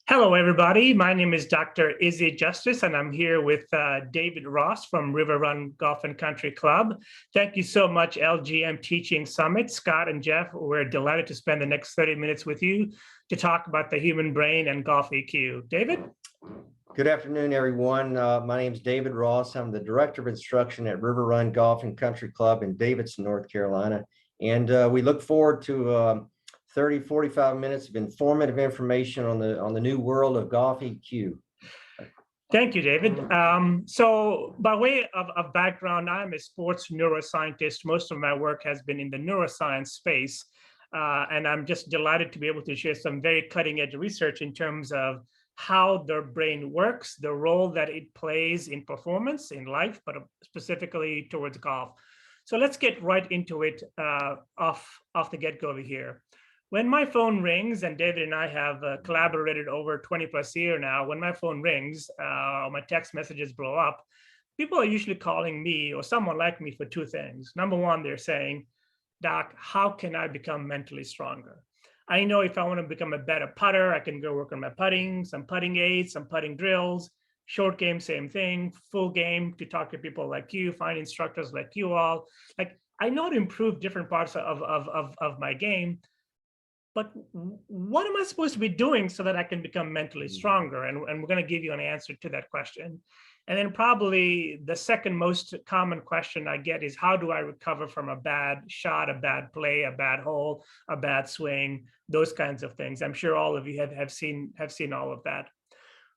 Hello, everybody. My name is Dr. Izzy Justice, and I'm here with David Ross from River Run Golf and Country Club. Thank you so much, LGM Teaching Summit. Scott and Jeff, we're delighted to spend the next 30 minutes with you to talk about the human brain and golf EQ. David? Good afternoon, everyone. My name is David Ross. I'm the Director of Instruction at River Run Golf and Country Club in Davidson, North Carolina. And we look forward to 30, 45 minutes of informative information on the new world of golf EQ. Thank you, David. So by way of background, I'm a sports neuroscientist. Most of my work has been in the neuroscience space. And I'm just delighted to be able to share some very cutting edge research in terms of how the brain works, the role that it plays in performance in life, but specifically towards golf. So let's get right into it off the get-go over here. When my phone rings, and David and I have collaborated over 20 plus years now, when my phone rings, my text messages blow up, people are usually calling me or someone like me for two things. Number one, they're saying, Doc, how can I become mentally stronger? I know if I want to become a better putter, I can go work on my putting, some putting aids, some putting drills, short game, same thing, full game to talk to people like you, find instructors like you all. Like, I know to improve different parts of my game, but what am I supposed to be doing so that I can become mentally stronger? And we're going to give you an answer to that question. And then probably the second most common question I get is, how do I recover from a bad shot, a bad play, a bad hole, a bad swing, those kinds of things. I'm sure all of you have seen all of that.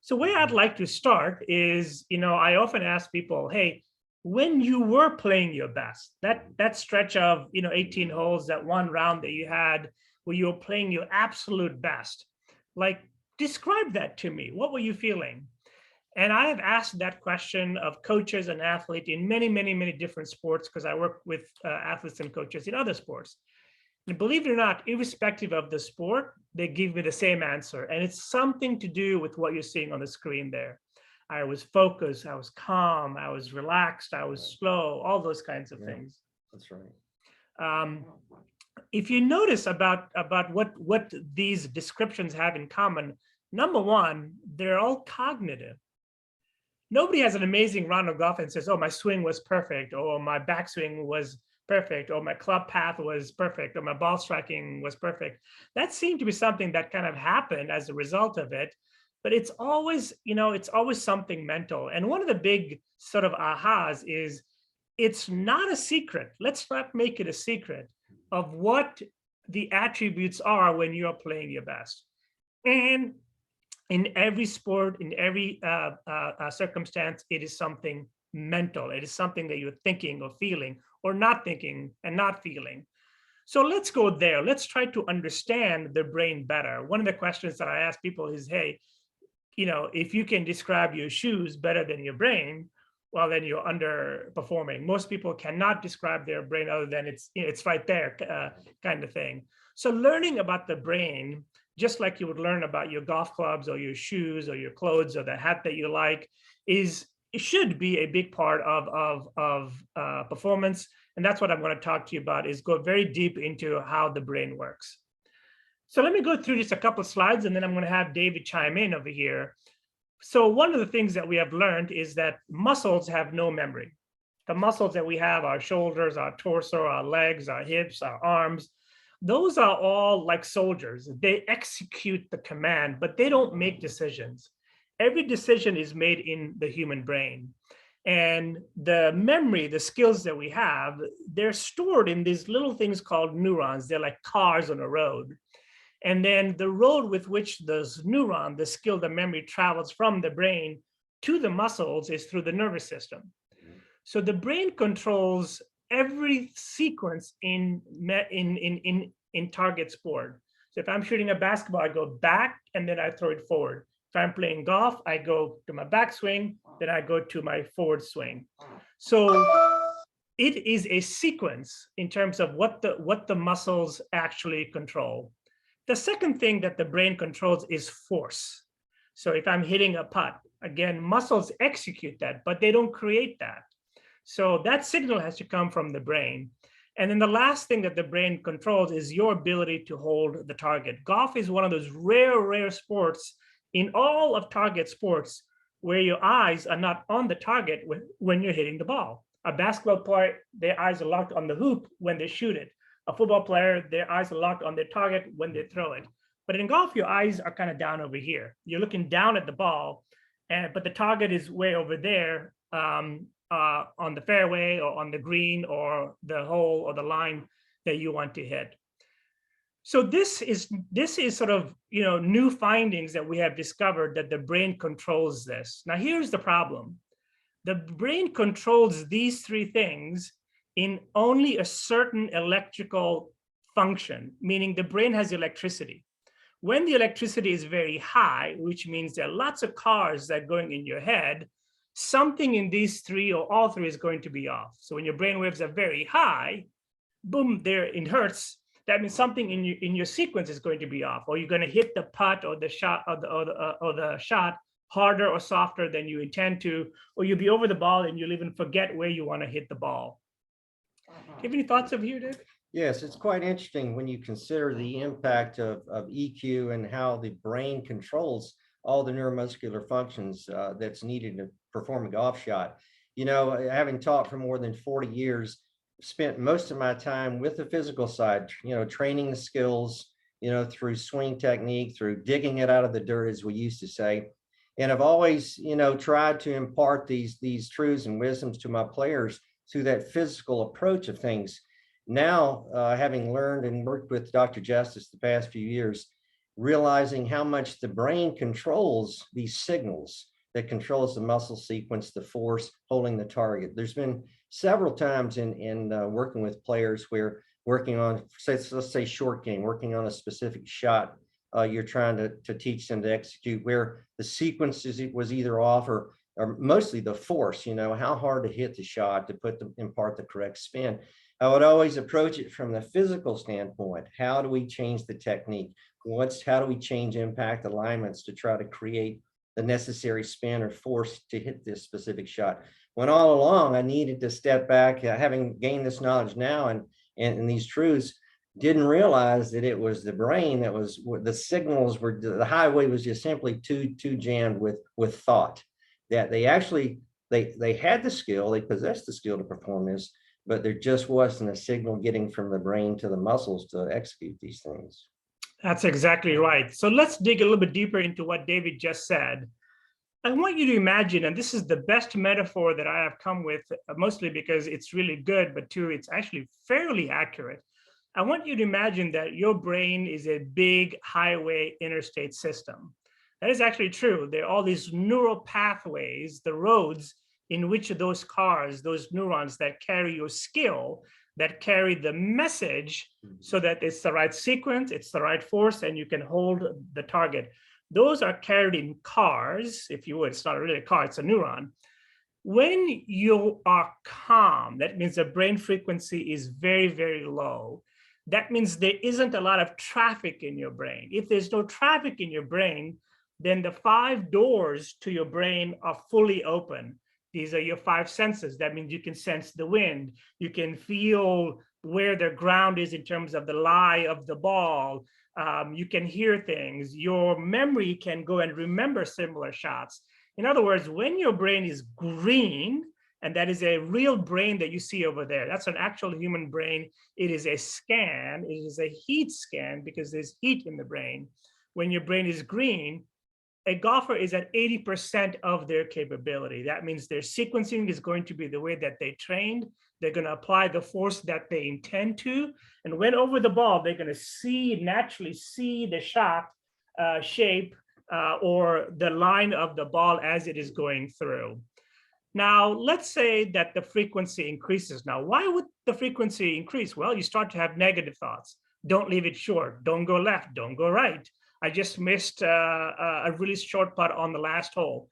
So where I'd like to start is, I often ask people, hey, when you were playing your best, that stretch of 18 holes, that one round that you had where you were playing your absolute best, like, describe that to me. What were you feeling? And I have asked that question of coaches and athletes in many, many, many different sports, because I work with athletes and coaches in other sports. And believe it or not, irrespective of the sport, they give me the same answer. And it's something to do with what you're seeing on the screen there. I was focused, I was calm, I was relaxed, I was slow, all those kinds of things. That's right. If you notice about what these descriptions have in common, number one, they're all cognitive. Nobody has an amazing round of golf and says, oh, my swing was perfect, or my backswing was perfect, or my club path was perfect, or my ball striking was perfect. That seemed to be something that kind of happened as a result of it. But it's always, it's always something mental. And one of the big sort of ahas is, it's not a secret. Let's not make it a secret of what the attributes are when you're playing your best. And in every sport, in every circumstance, it is something mental. It is something that you're thinking or feeling, or not thinking and not feeling. So let's go there. Let's try to understand the brain better. One of the questions that I ask people is, hey, if you can describe your shoes better than your brain, well, then you're underperforming. Most people cannot describe their brain other than it's right there kind of thing. So learning about the brain, just like you would learn about your golf clubs or your shoes or your clothes or the hat that you like, it should be a big part of performance. And that's what I'm going to talk to you about, is go very deep into how the brain works. So let me go through just a couple of slides, and then I'm going to have David chime in over here. So one of the things that we have learned is that muscles have no memory. The muscles that we have, our shoulders, our torso, our legs, our hips, our arms, those are all like soldiers. They execute the command, but they don't make decisions. Every decision is made in the human brain. And the memory, the skills that we have, they're stored in these little things called neurons. They're like cars on a road. And then the road with which those neurons, the skill, the memory travels from the brain to the muscles is through the nervous system. So the brain controls every sequence in target sport. So if I'm shooting a basketball, I go back and then I throw it forward. If I'm playing golf, I go to my backswing, then I go to my forward swing. So it is a sequence in terms of what the muscles actually control. The second thing that the brain controls is force. So if I'm hitting a putt, again, muscles execute that, but they don't create that. So that signal has to come from the brain. And then the last thing that the brain controls is your ability to hold the target. Golf is one of those rare sports in all of target sports where your eyes are not on the target when you're hitting the ball. A basketball player, their eyes are locked on the hoop when they shoot it. A football player, their eyes are locked on their target when they throw it. But in golf, your eyes are kind of down over here. You're looking down at the ball, but the target is way over there on the fairway or on the green or the hole or the line that you want to hit. So this is sort of, new findings that we have discovered that the brain controls this. Now, here's the problem. The brain controls these three things in only a certain electrical function, meaning the brain has electricity. When the electricity is very high, which means there are lots of cars that are going in your head, something in these three or all three is going to be off. So when your brain waves are very high, boom, there in hertz, that means something in your sequence is going to be off, or you're going to hit the putt or the shot or the shot harder or softer than you intend to, or you'll be over the ball and you'll even forget where you want to hit the ball. Do you have any thoughts over here, Dave? Yes, it's quite interesting when you consider the impact of EQ and how the brain controls all the neuromuscular functions that's needed to perform a golf shot. Having taught for more than 40 years, spent most of my time with the physical side, training the skills, through swing technique, through digging it out of the dirt, as we used to say. And I've always, tried to impart these truths and wisdoms to my players through that physical approach of things. Now, having learned and worked with Dr. Justice the past few years, realizing how much the brain controls these signals, that controls the muscle sequence, the force, holding the target. There's been several times in working with players where working on, let's say short game, working on a specific shot, you're trying to teach them to execute, where the sequence was either off or mostly the force, how hard to hit the shot to impart the correct spin. I would always approach it from the physical standpoint. How do we change the technique? How do we change impact alignments to try to create the necessary spin or force to hit this specific shot? When all along I needed to step back, having gained this knowledge now and these truths, didn't realize that it was the brain that was, the signals were, the highway was just simply too jammed with thought. That they actually, they had the skill, they possessed the skill to perform this, but there just wasn't a signal getting from the brain to the muscles to execute these things. That's exactly right. So let's dig a little bit deeper into what David just said. I want you to imagine, and this is the best metaphor that I have come with, mostly because it's really good, but two, it's actually fairly accurate. I want you to imagine that your brain is a big highway interstate system. That is actually true. There are all these neural pathways, the roads in which those cars, those neurons that carry your skill, that carry the message so that it's the right sequence, it's the right force, and you can hold the target. Those are carried in cars, if you would. It's not really a car, it's a neuron. When you are calm, that means the brain frequency is very, very low. That means there isn't a lot of traffic in your brain. If there's no traffic in your brain, then the 5 doors to your brain are fully open. These are your 5 senses. That means you can sense the wind. You can feel where the ground is in terms of the lie of the ball. You can hear things. Your memory can go and remember similar shots. In other words, when your brain is green, and that is a real brain that you see over there, that's an actual human brain. It is a scan. It is a heat scan because there's heat in the brain. When your brain is green, a golfer is at 80% of their capability. That means their sequencing is going to be the way that they trained. They're going to apply the force that they intend to. And when over the ball, they're going to naturally see the shot shape or the line of the ball as it is going through. Now, let's say that the frequency increases. Now, why would the frequency increase? Well, you start to have negative thoughts. Don't leave it short. Don't go left. Don't go right. I just missed a really short putt on the last hole.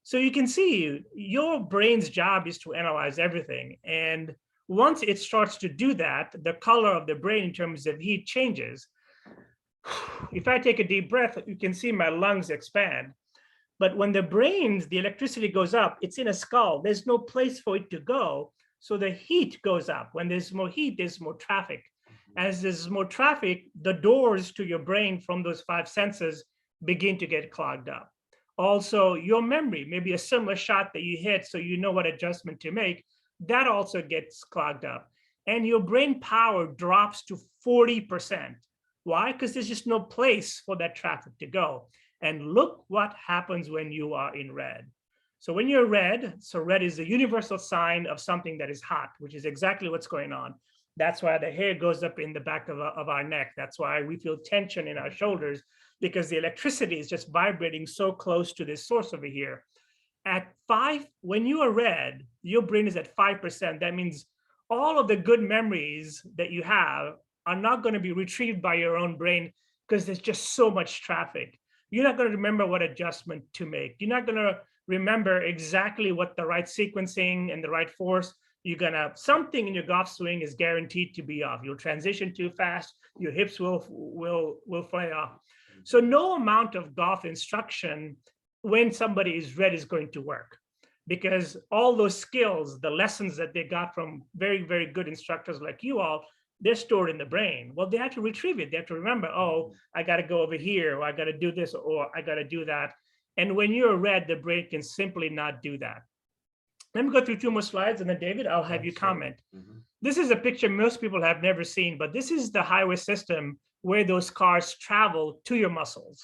So you can see your brain's job is to analyze everything. And once it starts to do that, the color of the brain in terms of heat changes. If I take a deep breath, you can see my lungs expand. But when the electricity goes up, it's in a skull. There's no place for it to go. So the heat goes up. When there's more heat, there's more traffic. As there's more traffic, the doors to your brain from those 5 senses begin to get clogged up. Also, your memory, maybe a similar shot that you hit, so you know what adjustment to make, that also gets clogged up. And your brain power drops to 40%. Why? Because there's just no place for that traffic to go. And look what happens when you are in red. So when you're red, so red is a universal sign of something that is hot, which is exactly what's going on. That's why the hair goes up in the back of our neck. That's why we feel tension in our shoulders, because the electricity is just vibrating so close to this source over here. At 5, when you are red, your brain is at 5%. That means all of the good memories that you have are not going to be retrieved by your own brain because there's just so much traffic. You're not going to remember what adjustment to make. You're not going to remember exactly what the right sequencing and the right force. You're going to, something in your golf swing is guaranteed to be off. You'll transition too fast. Your hips will fly off. So no amount of golf instruction when somebody is red is going to work, because all those skills, the lessons that they got from very, very good instructors like you all, they're stored in the brain. Well, they have to retrieve it. They have to remember, oh, I got to go over here, or I got to do this, or I got to do that. And when you're red, the brain can simply not do that. Let me go through 2 more slides, and then David, I'll have you comment. This is a picture most people have never seen, but this is the highway system where those cars travel to your muscles.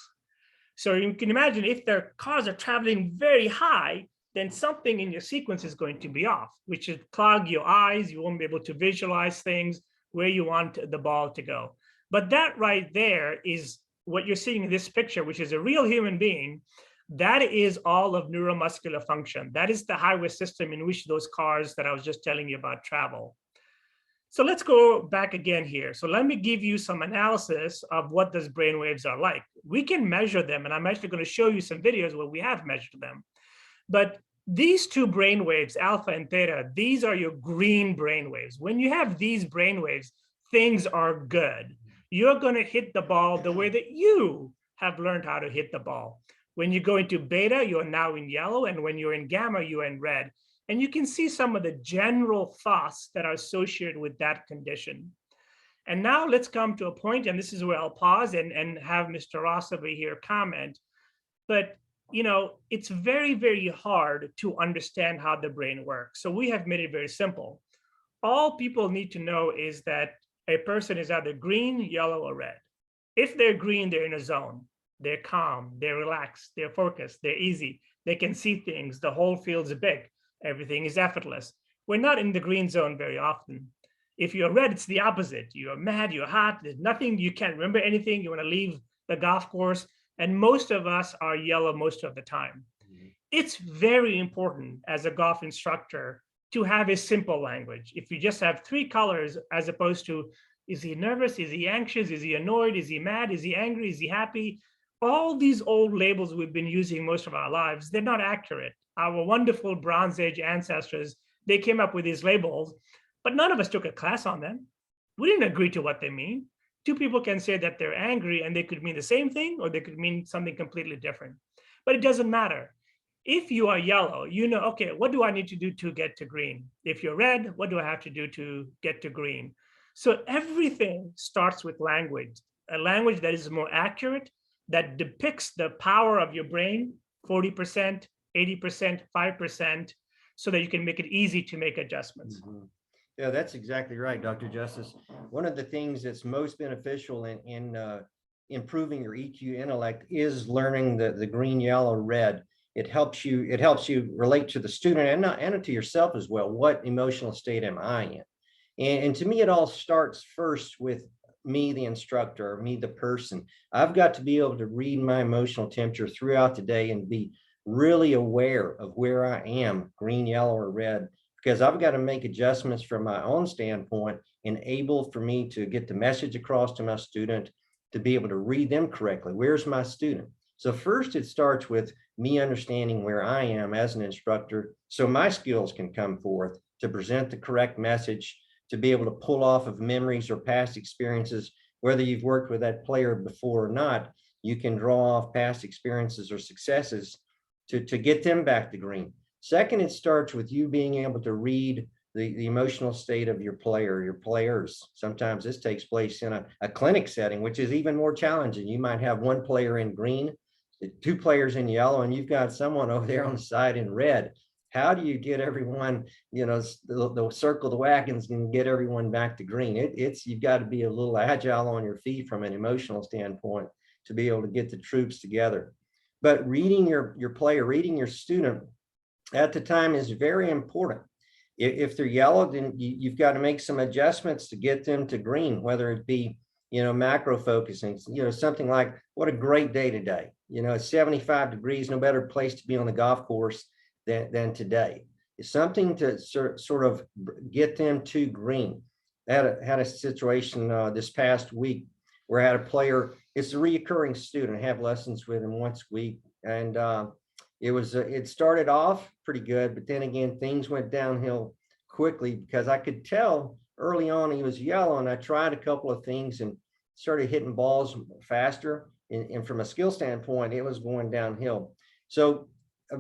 So you can imagine if their cars are traveling very high, then something in your sequence is going to be off, which should clog your eyes. You won't be able to visualize things where you want the ball to go. But that right there is what you're seeing in this picture, which is a real human being. That is all of neuromuscular function. That is the highway system in which those cars that I was just telling you about travel. So let's go back again here. So let me give you some analysis of what those brain waves are like. We can measure them, and I'm actually going to show you some videos where we have measured them. But these 2 brain waves, alpha and theta, these are your green brain waves. When you have these brain waves, things are good. You're going to hit the ball the way that you have learned how to hit the ball. When you go into beta, you're now in yellow, and when you're in gamma, you're in red. And you can see some of the general thoughts that are associated with that condition. And now let's come to a point, and this is where I'll pause and have Mr. Ross over here comment. But you know, it's very, very hard to understand how the brain works. So we have made it very simple. All people need to know is that a person is either green, yellow, or red. If they're green, they're in a zone. They're calm, they're relaxed, they're focused, they're easy. They can see things. The whole field's big. Everything is effortless. We're not in the green zone very often. If you're red, it's the opposite. You're mad, you're hot, there's nothing, you can't remember anything, you want to leave the golf course. And most of us are yellow most of the time. It's very important as a golf instructor to have a simple language. If you just have 3 colors, as opposed to, is he nervous? Is he anxious? Is he annoyed? Is he mad? Is he angry? Is he happy? All these old labels we've been using most of our lives, they're not accurate. Our wonderful Bronze Age ancestors, they came up with these labels, but none of us took a class on them. We didn't agree to what they mean. 2 people can say that they're angry and they could mean the same thing, or they could mean something completely different. But it doesn't matter. If you are yellow, you know, okay, what do I need to do to get to green? If you're red, what do I have to do to get to green? So everything starts with language, a language that is more accurate, that depicts the power of your brain, 40%, 80%, 5%, so that you can make it easy to make adjustments. Yeah, that's exactly right, Dr. Justice. One of the things that's most beneficial in improving your EQ intellect is learning the green, yellow, red. It helps you relate to the student and to yourself as well. What emotional state am I in? And to me, it all starts first with me, the instructor, me, the person. I've got to be able to read my emotional temperature throughout the day and be really aware of where I am, green, yellow, or red, because I've got to make adjustments from my own standpoint and able for me to get the message across to my student, to be able to read them correctly. Where's my student? So first, it starts with me understanding where I am as an instructor, so my skills can come forth to present the correct message, to be able to pull off of memories or past experiences. Whether you've worked with that player before or not, you can draw off past experiences or successes to get them back to green. Second, it starts with you being able to read the emotional state of your player, your players. Sometimes this takes place in a clinic setting, which is even more challenging. You might have one player in green, two players in yellow and you've got someone over there on the side in red. How do you get everyone, the circle the wagons and get everyone back to green? You've got to be a little agile on your feet from an emotional standpoint to be able to get the troops together. But reading your player, reading your student at the time is very important. If they're yellow, then you've got to make some adjustments to get them to green, whether it be, macro focusing, something like, what a great day today. It's 75 degrees, no better place to be on the golf course than today. It's something to sort of get them to green. I had a situation this past week where I had a player, it's a reoccurring student. I have lessons with him once a week. And it started off pretty good, but then again, things went downhill quickly because I could tell early on he was yellow, and I tried a couple of things and started hitting balls faster. And from a skill standpoint, it was going downhill. So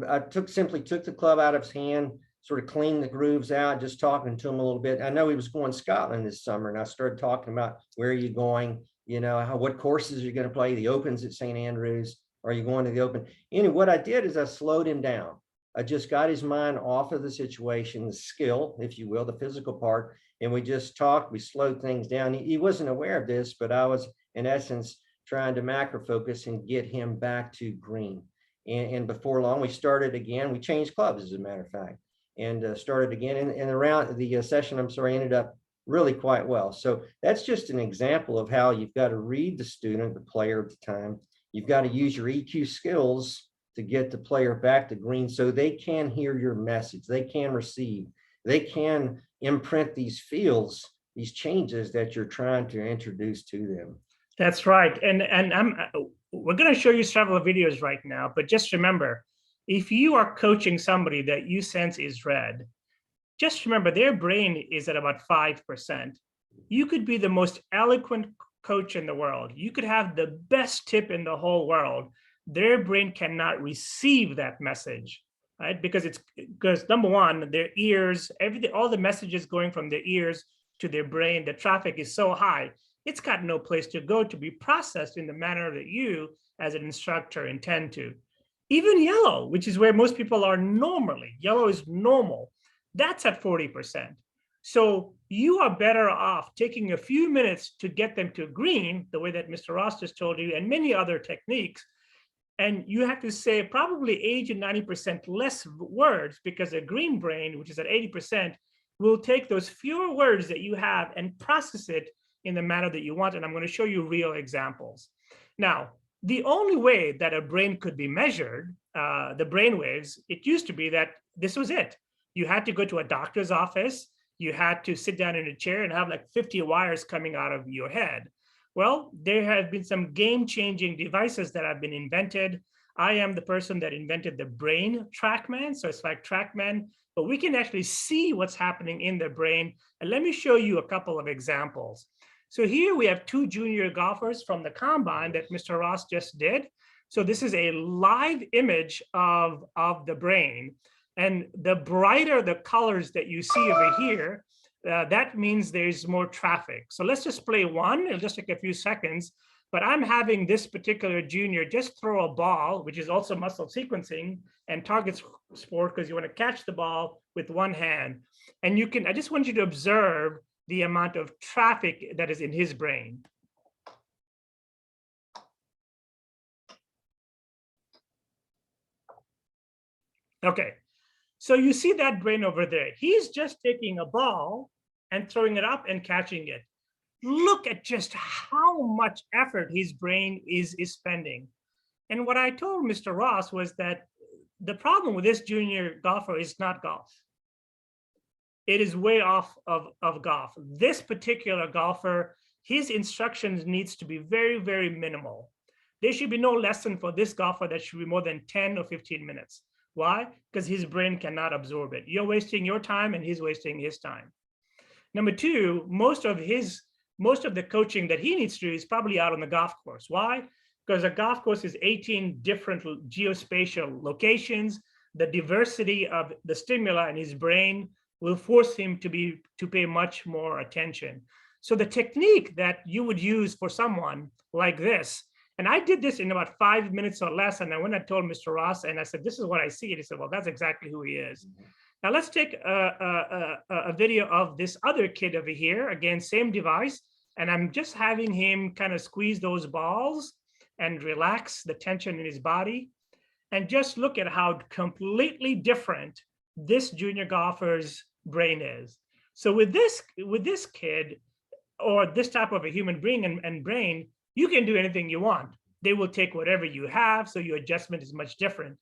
I simply took the club out of his hand, sort of cleaned the grooves out, just talking to him a little bit. I know he was going to Scotland this summer, and I started talking about, where are you going? What courses are you going to play? The Opens at St. Andrews. Are you going to the Open? Anyway, what I did is I slowed him down. I just got his mind off of the situation, the skill, if you will, the physical part, and we just talked. We slowed things down. He wasn't aware of this, but I was, in essence, trying to macro focus and get him back to green. And before long, we started again. We changed clubs, as a matter of fact, and started again. And the session, ended up really quite well. So that's just an example of how you've got to read the student, the player at the time. You've got to use your EQ skills to get the player back to green so they can hear your message. They can receive. They can imprint these fields, these changes that you're trying to introduce to them. That's right. And we're going to show you several videos right now, but just remember, if you are coaching somebody that you sense is red, just remember their brain is at about 5%. You could be the most eloquent coach in the world. You could have the best tip in the whole world. Their brain cannot receive that message, right? Because number one, their ears, everything, all the messages going from their ears to their brain, the traffic is so high, it's got no place to go to be processed in the manner that you, as an instructor, intend to. Even yellow, which is where most people are normally, yellow is normal, that's at 40%. So you are better off taking a few minutes to get them to green, the way that Mr. Ross just told you, and many other techniques. And you have to say probably 80 to 90% less words, because a green brain, which is at 80%, will take those fewer words that you have and process it in the manner that you want. And I'm going to show you real examples. Now, the only way that a brain could be measured, the brain waves, it used to be that this was it. You had to go to a doctor's office. You had to sit down in a chair and have like 50 wires coming out of your head. Well, there have been some game-changing devices that have been invented. I am the person that invented the brain TrackMan. So it's like TrackMan, but we can actually see what's happening in the brain. And let me show you a couple of examples. So here we have two junior golfers from the combine that Mr. Ross just did. So this is a live image of the brain. And the brighter the colors that you see over here, that means there's more traffic. So let's just play one. It'll just take a few seconds. But I'm having this particular junior just throw a ball, which is also muscle sequencing and target sport, because you want to catch the ball with one hand. And I just want you to observe the amount of traffic that is in his brain. Okay. So you see that brain over there. He's just taking a ball and throwing it up and catching it. Look at just how much effort his brain is spending. And what I told Mr. Ross was that the problem with this junior golfer is not golf. It is way off of golf. This particular golfer, his instructions needs to be very, very minimal. There should be no lesson for this golfer that should be more than 10 or 15 minutes. Why? Because his brain cannot absorb it. You're wasting your time and he's wasting his time. Number two, most of the coaching that he needs to do is probably out on the golf course. Why? Because a golf course is 18 different geospatial locations. The diversity of the stimuli in his brain will force him to pay much more attention. So the technique that you would use for someone like this And I did this in about 5 minutes or less. And then when I told Mr. Ross, and I said, this is what I see, and he said, well, that's exactly who he is. Now let's take a video of this other kid over here. Again, same device. And I'm just having him kind of squeeze those balls and relax the tension in his body. And just look at how completely different this junior golfer's brain is. So with this kid, or this type of a human being and brain, you can do anything you want. They will take whatever you have, so your adjustment is much different.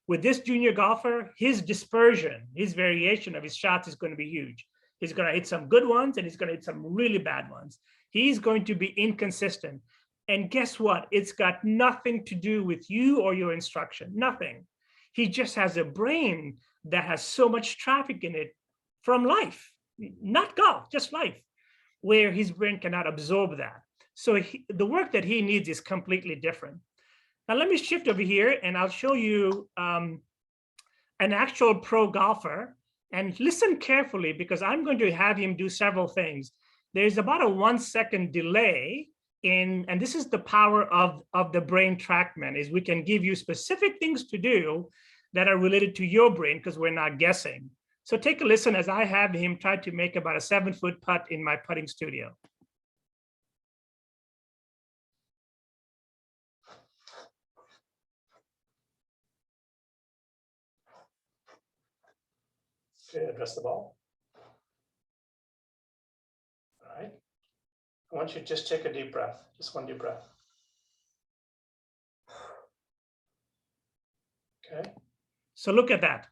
With this junior golfer, his dispersion, his variation of his shots is going to be huge. He's going to hit some good ones and he's going to hit some really bad ones. He's going to be inconsistent. And guess what? It's got nothing to do with you or your instruction, nothing. He just has a brain that has so much traffic in it from life, not golf, just life, where his brain cannot absorb that. So the work that he needs is completely different. Now let me shift over here and I'll show you an actual pro golfer, and listen carefully because I'm going to have him do several things. There's about a 1 second delay and this is the power of the brain TrackMan, is we can give you specific things to do that are related to your brain because we're not guessing. So take a listen as I have him try to make about a 7-foot putt in my putting studio. Okay, address the ball. All right. I want you to just take a deep breath, just one deep breath. Okay. So look at that.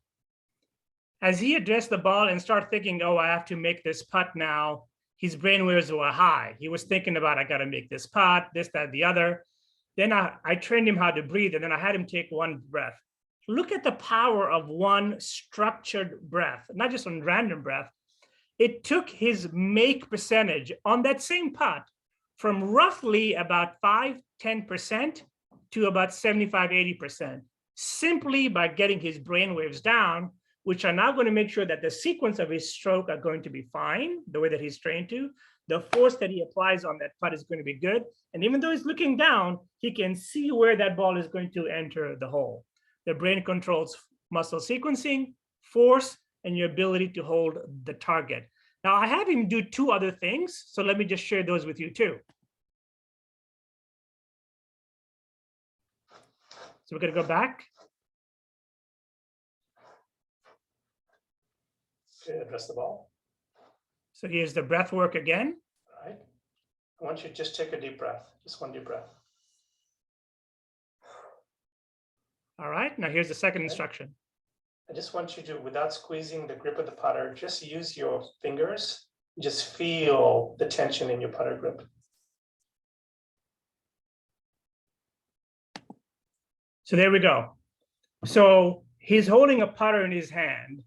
As he addressed the ball and started thinking, oh, I have to make this putt now, his brain waves were high. He was thinking about, I got to make this putt, this, that, the other. Then I trained him how to breathe, and then I had him take one breath. Look at the power of one structured breath, not just one random breath. It took his make percentage on that same putt from roughly about 5–10% to about 75–80%, simply by getting his brain waves down, which are now going to make sure that the sequence of his stroke are going to be fine, the way that he's trained to. The force that he applies on that putt is going to be good. And even though he's looking down, he can see where that ball is going to enter the hole. The brain controls muscle sequencing, force, and your ability to hold the target. Now, I have him do 2 other things, so let me just share those with you too. So we're going to go back. Okay, address the ball. So here's the breath work again. All right. I want you to just take a deep breath, just one deep breath. All right, now here's the second instruction. I just want you to, without squeezing the grip of the putter, just use your fingers, just feel the tension in your putter grip. So there we go. So he's holding a putter in his hand.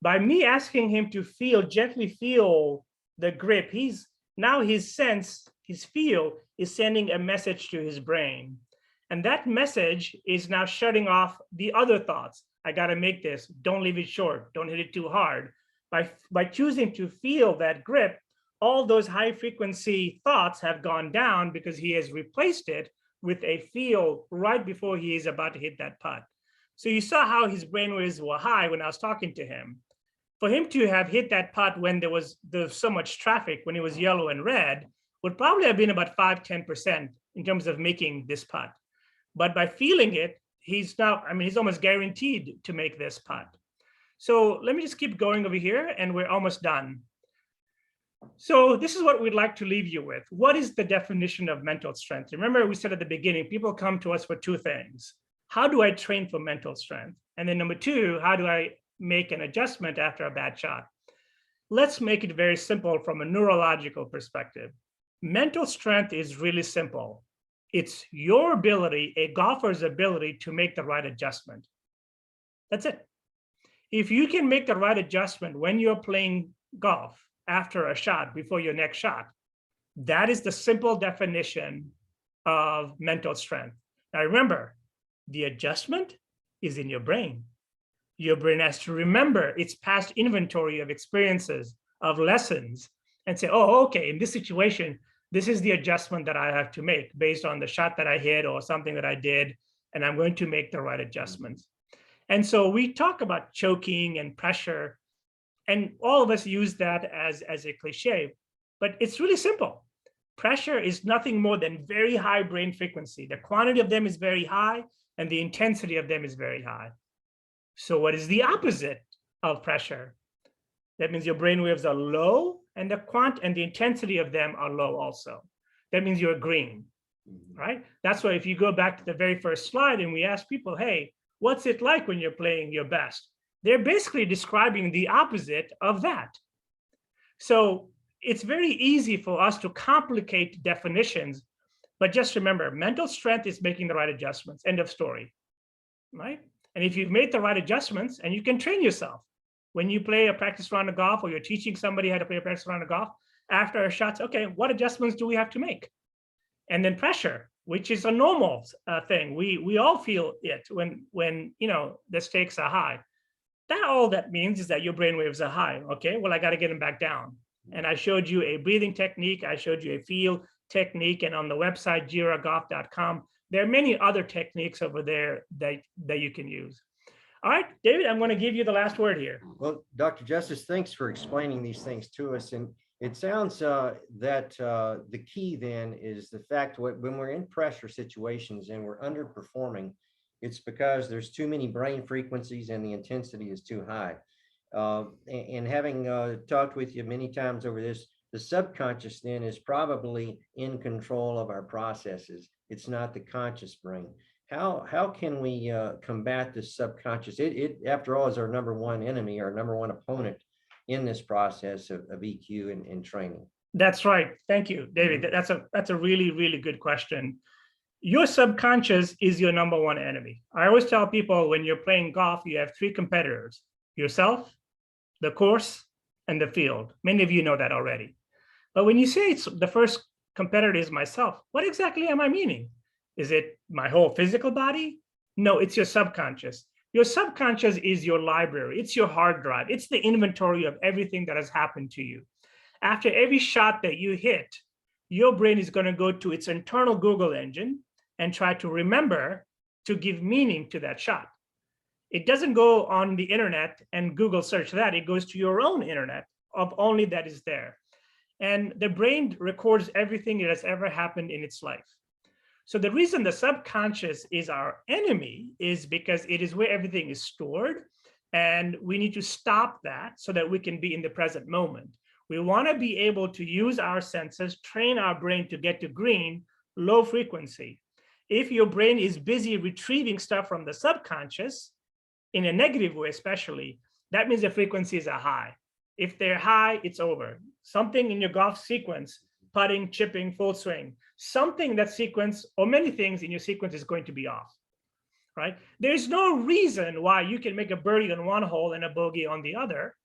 By me asking him to gently feel the grip, now his sense, his feel is sending a message to his brain. And that message is now shutting off the other thoughts. I got to make this. Don't leave it short. Don't hit it too hard. By choosing to feel that grip, all those high frequency thoughts have gone down because he has replaced it with a feel right before he is about to hit that putt. So you saw how his brain waves were high when I was talking to him. For him to have hit that putt when there was so much traffic, when it was yellow and red, would probably have been about 5–10% in terms of making this putt. But by feeling it, he's almost guaranteed to make this putt. So let me just keep going over here and we're almost done. So this is what we'd like to leave you with. What is the definition of mental strength? Remember, we said at the beginning, people come to us for 2 things. How do I train for mental strength? And then number 2, how do I make an adjustment after a bad shot? Let's make it very simple from a neurological perspective. Mental strength is really simple. It's your ability, a golfer's ability, to make the right adjustment. That's it. If you can make the right adjustment when you're playing golf after a shot, before your next shot, that is the simple definition of mental strength. Now remember, the adjustment is in your brain. Your brain has to remember its past inventory of experiences, of lessons, and say, oh, okay, in this situation, this is the adjustment that I have to make based on the shot that I hit or something that I did, and I'm going to make the right adjustments. And so we talk about choking and pressure, and all of us use that as a cliche, but it's really simple. Pressure is nothing more than very high brain frequency. The quantity of them is very high, and the intensity of them is very high. So what is the opposite of pressure? That means your brain waves are low, and the intensity of them are low also. That means you're green, right? That's why if you go back to the very first slide and we ask people, hey, what's it like when you're playing your best? They're basically describing the opposite of that. So it's very easy for us to complicate definitions, but just remember, mental strength is making the right adjustments, end of story, right? And if you've made the right adjustments, and you can train yourself, when you play a practice round of golf or you're teaching somebody how to play a practice round of golf, after a shot, okay, what adjustments do we have to make? And then pressure, which is a normal thing. We all feel it when the stakes are high. All that means is that your brain waves are high. Okay, well, I got to get them back down. And I showed you a breathing technique. I showed you a feel technique. And on the website, jiragolf.com, there are many other techniques over there that you can use. All right, David, I'm going to give you the last word here. Well, Dr. Justice, thanks for explaining these things to us. And it sounds that the key then is the fact when we're in pressure situations and we're underperforming, it's because there's too many brain frequencies and the intensity is too high. And having talked with you many times over this, the subconscious then is probably in control of our processes. It's not the conscious brain. How can we combat this subconscious? It after all is our number one enemy, our number one opponent in this process of EQ and training. That's right. Thank you, David. That's a really, really good question. Your subconscious is your number one enemy. I always tell people when you're playing golf, you have three competitors: yourself, the course, and the field. Many of you know that already. But when you say it's the first competitor is myself, what exactly am I meaning? Is it my whole physical body? No, it's your subconscious. Your subconscious is your library. It's your hard drive. It's the inventory of everything that has happened to you. After every shot that you hit, your brain is going to go to its internal Google engine and try to remember to give meaning to that shot. It doesn't go on the internet and Google search that. It goes to your own internet of only that is there. And the brain records everything that has ever happened in its life. So the reason the subconscious is our enemy is because it is where everything is stored, and we need to stop that so that we can be in the present moment. We want to be able to use our senses, train our brain to get to green, low frequency. If your brain is busy retrieving stuff from the subconscious, in a negative way especially, that means the frequencies are high. If they're high, it's over. Something in your golf sequence, putting, chipping, full swing, something that sequence or many things in your sequence is going to be off, right? There's no reason why you can make a birdie on one hole and a bogey on the other.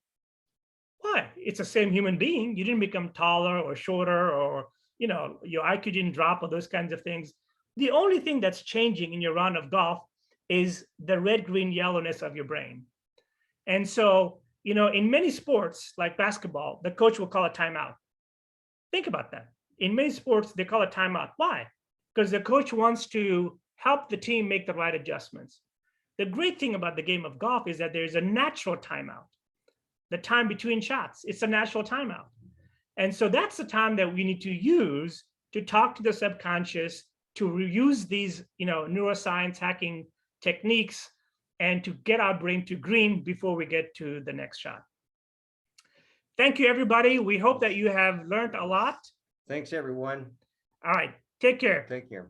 Why? It's the same human being. You didn't become taller or shorter, or your IQ didn't drop, or those kinds of things. The only thing that's changing in your round of golf is the red, green, yellowness of your brain. And so, in many sports like basketball, the coach will call a timeout. Think about that. In many sports, they call a timeout. Why? Because the coach wants to help the team make the right adjustments. The great thing about the game of golf is that there's a natural timeout. The time between shots, it's a natural timeout. And so that's the time that we need to use to talk to the subconscious, to use these neuroscience hacking techniques, and to get our brain to green before we get to the next shot. Thank you, everybody. We hope that you have learned a lot. Thanks, everyone. All right. Take care. Take care.